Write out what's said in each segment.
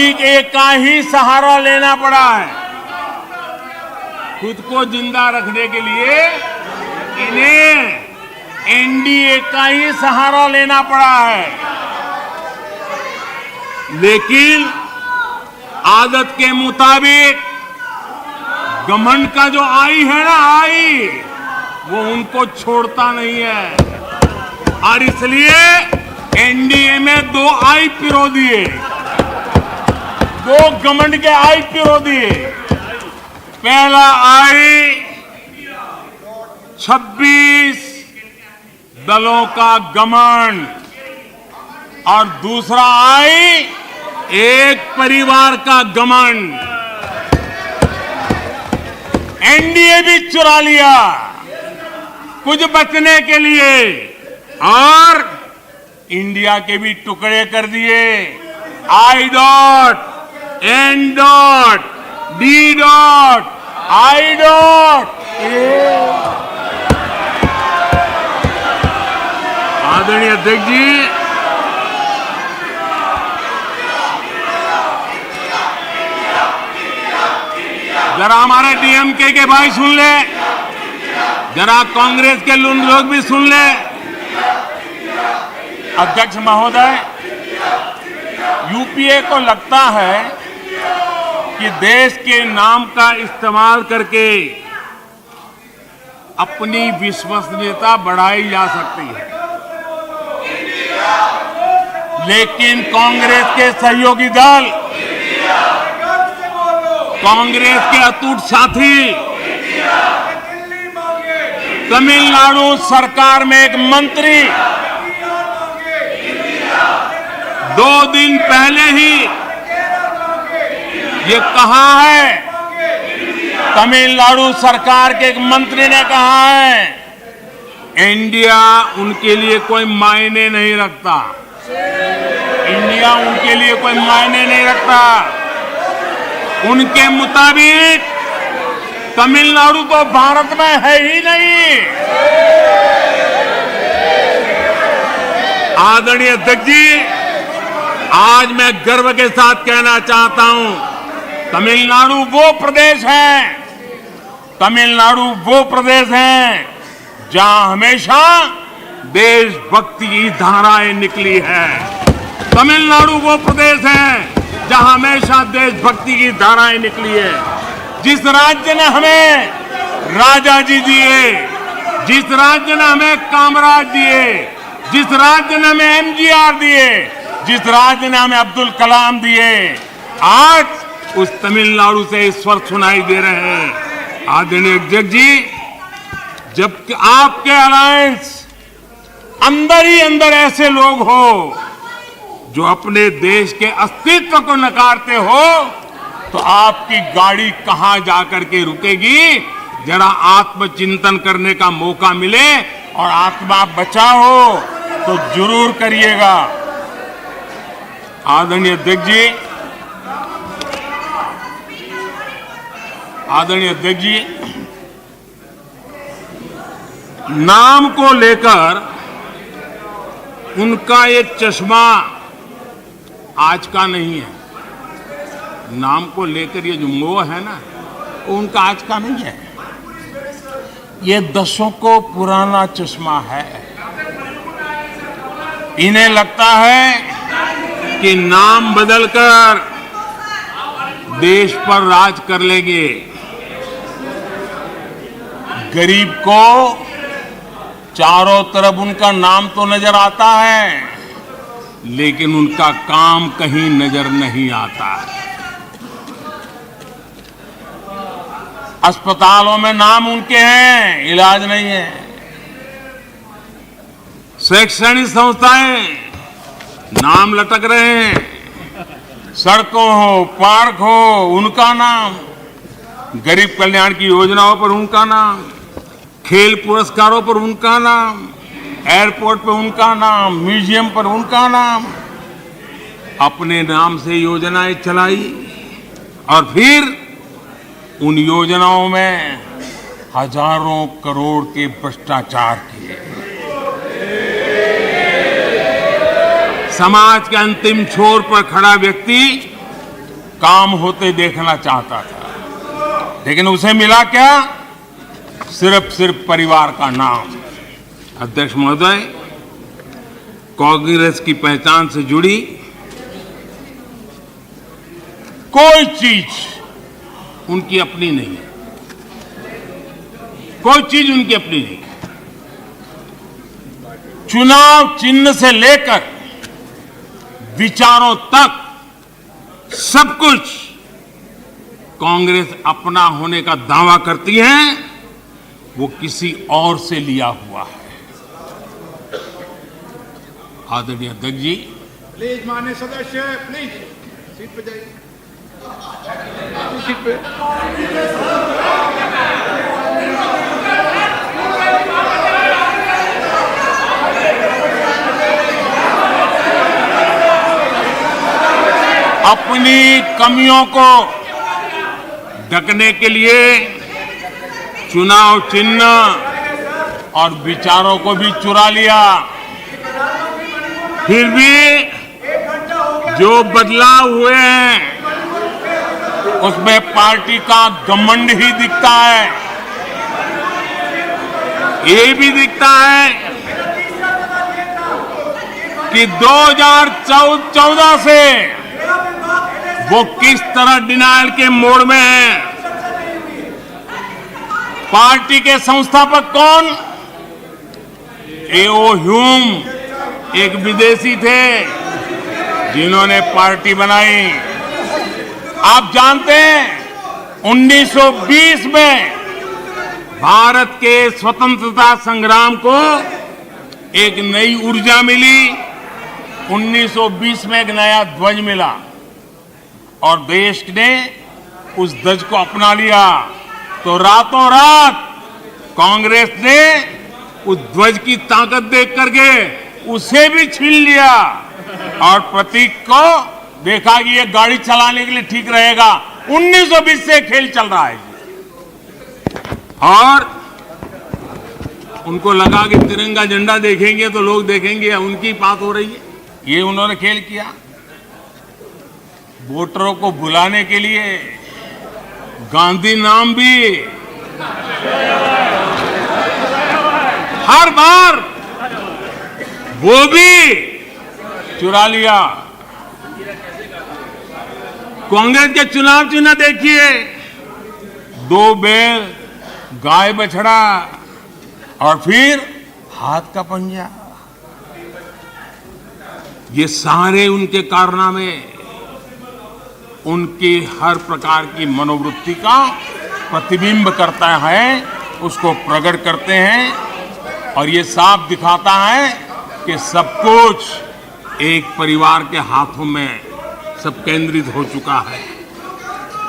NDA का ही सहारा लेना पड़ा है। खुद को जिंदा रखने के लिए इन्हें एनडीए का ही सहारा लेना पड़ा है। लेकिन आदत के मुताबिक घमंड का जो आई है ना, आई वो उनको छोड़ता नहीं है और इसलिए एनडीए में 2 आई पिरो दिए, 2 घमंड के आई पिरो दिए। पहला आई 26 दलों का घमंड और दूसरा आई एक परिवार का घमंड। एनडीए भी चुरा लिया कुछ बचने के लिए और इंडिया के भी टुकड़े कर दिए। I dot, N dot, D dot, I dot. आदरणीय अध्यक्ष जी, जरा हमारे डीएमके के भाई सुन ले, जरा कांग्रेस के लोग भी सुन ले। अध्यक्ष महोदय, यूपीए को लगता है कि देश के नाम का इस्तेमाल करके अपनी विश्वसनीयता बढ़ाई जा सकती है, लेकिन कांग्रेस के सहयोगी दल, कांग्रेस के अटूट साथी तमिलनाडु सरकार में एक मंत्री 2 दिन पहले ही ये कहा है, तमिलनाडु सरकार के एक मंत्री ने कहा है, इंडिया उनके लिए कोई मायने नहीं रखता, इंडिया उनके लिए कोई मायने नहीं रखता। उनके मुताबिक तमिलनाडु तो भारत में है ही नहीं। आदरणीय अध्यक्ष जी, आज मैं गर्व के साथ कहना चाहता हूं, तमिलनाडु वो प्रदेश है, तमिलनाडु वो प्रदेश है जहां हमेशा देशभक्ति की धाराएं निकली है। तमिलनाडु वो प्रदेश है जहां हमेशा देशभक्ति की धाराएं निकली है। जिस राज्य ने हमें राजा जी दिए, जिस राज्य ने हमें कामराज दिए, जिस राज्य ने हमें एमजीआर दिए, जिस राज्य ने हमें अब्दुल कलाम दिए, आज उस तमिलनाडु से स्वर सुनाई दे रहे हैं। आदरणीय अध्यक्ष जी, जब आपके अलायंस अंदर ही अंदर ऐसे लोग हो जो अपने देश के अस्तित्व को नकारते हो, तो आपकी गाड़ी कहां जाकर के रुकेगी? जरा आत्मचिंतन करने का मौका मिले और आत्मा बचाओ तो जरूर करिएगा। आदरणीय अध्यक्ष जी, आदरणीय अध्यक्ष जी, नाम को लेकर उनका ये चश्मा आज का नहीं है। नाम को लेकर ये जो मोह है ना, वो उनका आज का नहीं है, ये दशकों पुराना चश्मा है। इन्हें लगता है कि नाम बदलकर देश पर राज कर लेंगे। गरीब को चारों तरफ उनका नाम तो नजर आता है, लेकिन उनका काम कहीं नजर नहीं आता। अस्पतालों में नाम उनके हैं, इलाज नहीं है। शैक्षणिक संस्थाएं नाम लटक रहे हैं, सड़कों हो, पार्क हो, उनका नाम, गरीब कल्याण की योजनाओं पर उनका नाम, खेल पुरस्कारों पर उनका नाम, एयरपोर्ट पर उनका नाम, म्यूजियम पर उनका नाम। अपने नाम से योजनाएं चलाई और फिर उन योजनाओं में हजारों करोड़ के भ्रष्टाचार किए। समाज के अंतिम छोर पर खड़ा व्यक्ति काम होते देखना चाहता था, लेकिन उसे मिला क्या? सिर्फ परिवार का नाम। अध्यक्ष महोदय, कांग्रेस की पहचान से जुड़ी कोई चीज उनकी अपनी नहीं है, कोई चीज उनकी अपनी नहीं है। चुनाव चिन्ह से लेकर विचारों तक सब कुछ कांग्रेस अपना होने का दावा करती है, वो किसी और से लिया हुआ है। आदरणीय अध्यक्ष जी, प्लीज माननीय सदस्य, प्लीज सीट पे जाइए, सीट पे। अपनी कमियों को ढकने के लिए चुनाव चिन्ह और विचारों को भी चुरा लिया। फिर भी जो बदलाव हुए हैं उसमें पार्टी का घमंड ही दिखता है। ये भी दिखता है कि 2014 से वो किस तरह डिनायल के मोड में है। पार्टी के संस्थापक कौन? ए.ओ. ह्यूम एक विदेशी थे जिन्होंने पार्टी बनाई। आप जानते हैं 1920 में भारत के स्वतंत्रता संग्राम को एक नई ऊर्जा मिली। 1920 में एक नया ध्वज मिला और देश ने उस ध्वज को अपना लिया। तो रातों रात कांग्रेस ने उस ध्वज की ताकत देख करके उसे भी छीन लिया और प्रतीक को देखा कि ये गाड़ी चलाने के लिए ठीक रहेगा। 1920 से खेल चल रहा है और उनको लगा कि तिरंगा झंडा देखेंगे तो लोग देखेंगे उनकी बात हो रही है। ये उन्होंने खेल किया। वोटरों को भुलाने के लिए गांधी नाम भी हर बार वो भी चुरा लिया। कांग्रेस के चुनाव चिन्ह देखिए, 2 बैल, गाय बछड़ा और फिर हाथ का पंजा। ये सारे उनके कारनामे उनकी हर प्रकार की मनोवृत्ति का प्रतिबिंब करता है, उसको प्रकट करते हैं और ये साफ दिखाता है कि सब कुछ एक परिवार के हाथों में सब केंद्रित हो चुका है।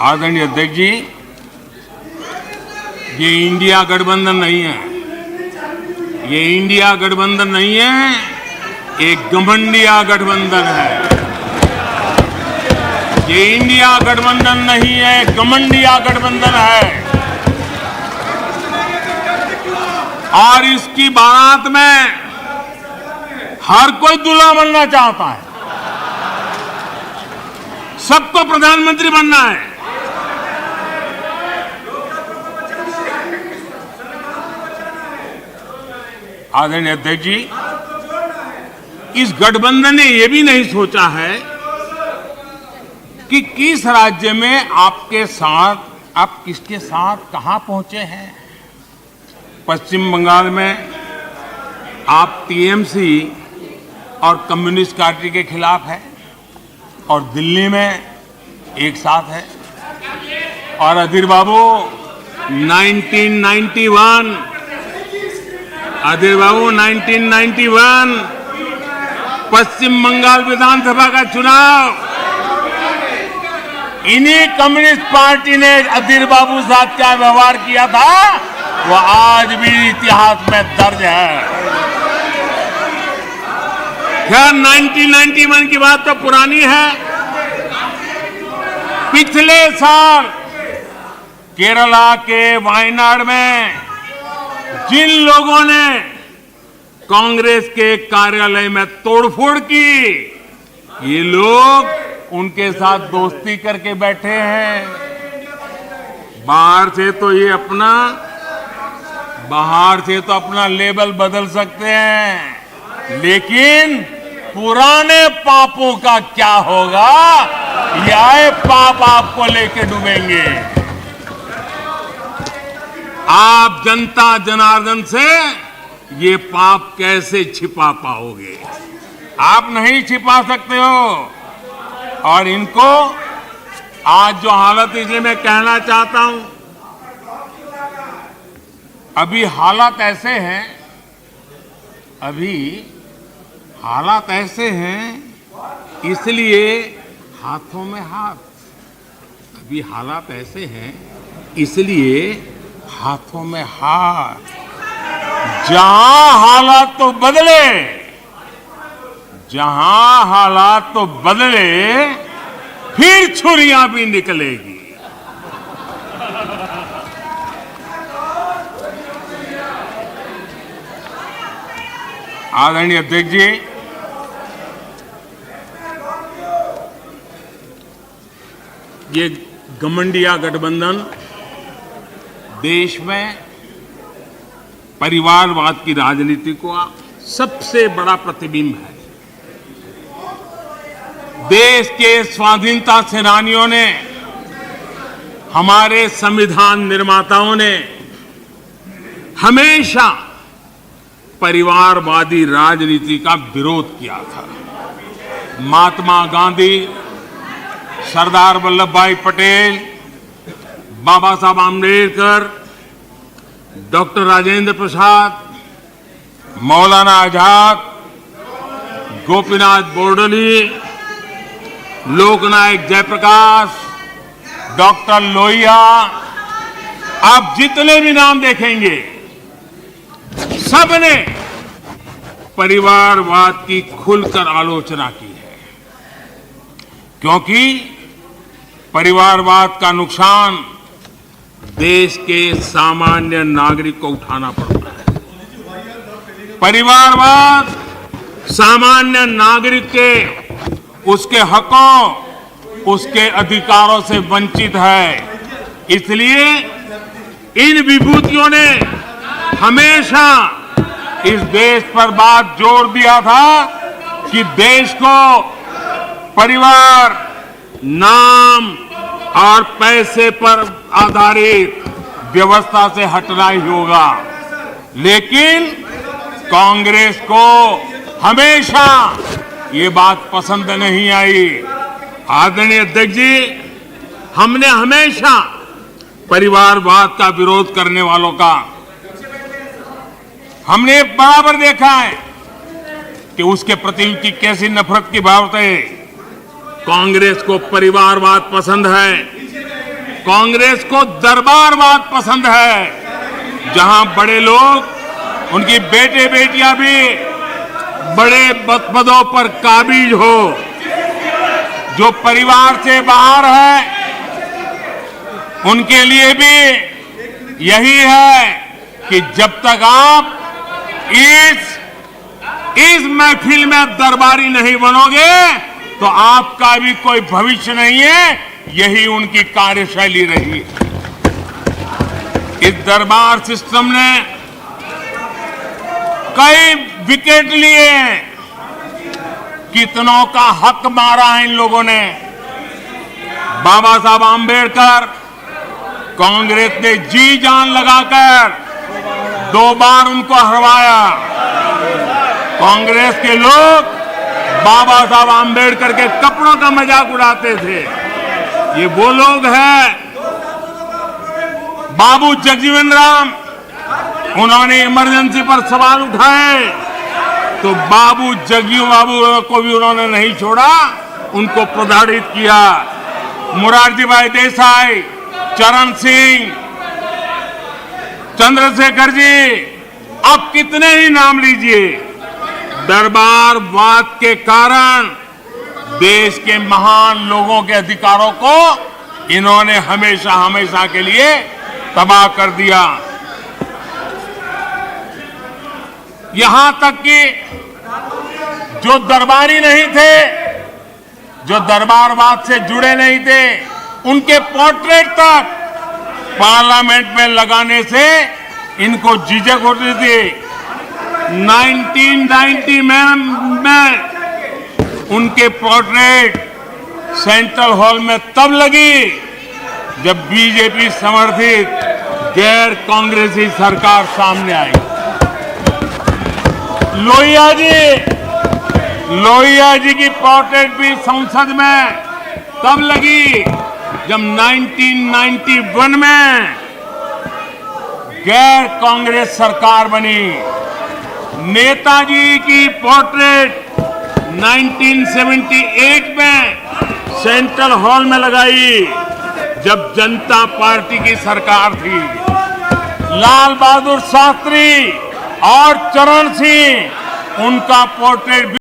आदरणीय अध्यक्ष जी, ये इंडिया गठबंधन नहीं है, ये इंडिया गठबंधन नहीं है, एक घमंडिया गठबंधन है। ये इंडिया गठबंधन नहीं है, घमंडिया गठबंधन है। और इसकी बारात में हर कोई दूल्हा बनना चाहता है, सबको प्रधानमंत्री बनना है। आदरणीय अध्यक्ष जी, इस गठबंधन ने यह भी नहीं सोचा है कि किस राज्य में आपके साथ, आप किसके साथ कहां पहुंचे हैं। पश्चिम बंगाल में आप टीएमसी और कम्युनिस्ट पार्टी के खिलाफ है और दिल्ली में एक साथ है। और अधीर बाबू 1991 पश्चिम बंगाल विधानसभा का चुनाव इन्हीं कम्युनिस्ट पार्टी ने अधीर बाबू साथ क्या व्यवहार किया था वो आज भी इतिहास में दर्ज है। खैर 1991 की बात तो पुरानी है। पिछले साल केरला के वायनाड में जिन लोगों ने कांग्रेस के कार्यालय में तोड़फोड़ की, ये लोग उनके साथ दोस्ती करके बैठे हैं। बाहर से तो अपना लेबल बदल सकते हैं, लेकिन पुराने पापों का क्या होगा, यह पाप आपको लेके डूबेंगे। आप जनता जनार्दन से ये पाप कैसे छिपा पाओगे? आप नहीं छिपा सकते हो। और इनको आज जो हालत, इसलिए मैं कहना चाहता हूं, अभी हालात ऐसे हैं, इसलिए हाथों में हाथ। अभी हालात ऐसे हैं, इसलिए हाथों में हाथ। जहां हालात तो बदले, फिर छुरियां भी निकलेगी। आदरणीय अध्यक्ष जी, ये घमंडिया गठबंधन देश में परिवारवाद की राजनीति का सबसे बड़ा प्रतिबिंब है। देश के स्वाधीनता सेनानियों ने, हमारे संविधान निर्माताओं ने हमेशा परिवारवादी राजनीति का विरोध किया था। महात्मा गांधी, सरदार वल्लभ भाई पटेल, बाबा साहब आम्बेडकर, डॉक्टर राजेंद्र प्रसाद, मौलाना आजाद, गोपीनाथ बोरदोली, लोकनायक जयप्रकाश, डॉक्टर लोहिया, आप जितने भी नाम देखेंगे, सबने परिवारवाद की खुलकर आलोचना की है, क्योंकि परिवारवाद का नुकसान देश के सामान्य नागरिक को उठाना पड़ता है। परिवारवाद सामान्य नागरिक के, उसके हकों, उसके अधिकारों से वंचित है। इसलिए इन विभूतियों ने हमेशा इस देश पर बात जोर दिया था कि देश को परिवार, नाम और पैसे पर आधारित व्यवस्था से हटना ही होगा। लेकिन कांग्रेस को हमेशा ये बात पसंद नहीं आई। आदरणीय अध्यक्ष जी, हमने हमेशा परिवारवाद का विरोध करने वालों का हमने बराबर देखा है कि उसके प्रति उनकी कैसी नफरत की भावना है। कांग्रेस को परिवारवाद पसंद है, कांग्रेस को दरबारवाद पसंद है, जहां बड़े लोग, उनकी बेटे बेटियां भी बड़े पदों पर काबिज हो। जो परिवार से बाहर है, उनके लिए भी यही है कि जब तक आप इस महफिल में दरबारी नहीं बनोगे तो आपका भी कोई भविष्य नहीं है। यही उनकी कार्यशैली रही है। इस दरबार सिस्टम ने कई विकेट लिए, कितनों का हक मारा है इन लोगों ने। बाबा साहब आम्बेडकर, कांग्रेस ने जी जान लगाकर 2 बार उनको हरवाया। कांग्रेस के लोग बाबा साहब आम्बेडकर के कपड़ों का मजाक उड़ाते थे। ये वो लोग हैं। बाबू जगजीवन राम, उन्होंने इमरजेंसी पर सवाल उठाए तो बाबू को भी उन्होंने नहीं छोड़ा, उनको प्रताड़ित किया। मोरारजी भाई देसाई, चरण सिंह, चंद्रशेखर जी, अब कितने ही नाम लीजिए। दरबारवाद के कारण देश के महान लोगों के अधिकारों को इन्होंने हमेशा हमेशा के लिए तबाह कर दिया। यहां तक कि जो दरबारी नहीं थे, जो दरबारवाद से जुड़े नहीं थे, उनके पोर्ट्रेट तक पार्लियामेंट में लगाने से इनको झिझक होती थी। 1990 में उनके पोर्ट्रेट सेंट्रल हॉल में तब लगी जब बीजेपी समर्थित गैर कांग्रेसी सरकार सामने आई। लोहिया जी की पोर्ट्रेट भी संसद में तब लगी जब 1991 में गैर कांग्रेस सरकार बनी। नेताजी की पोर्ट्रेट 1978 में सेंट्रल हॉल में लगाई जब जनता पार्टी की सरकार थी। लाल बहादुर शास्त्री और चरण सिंह, उनका पोर्ट्रेट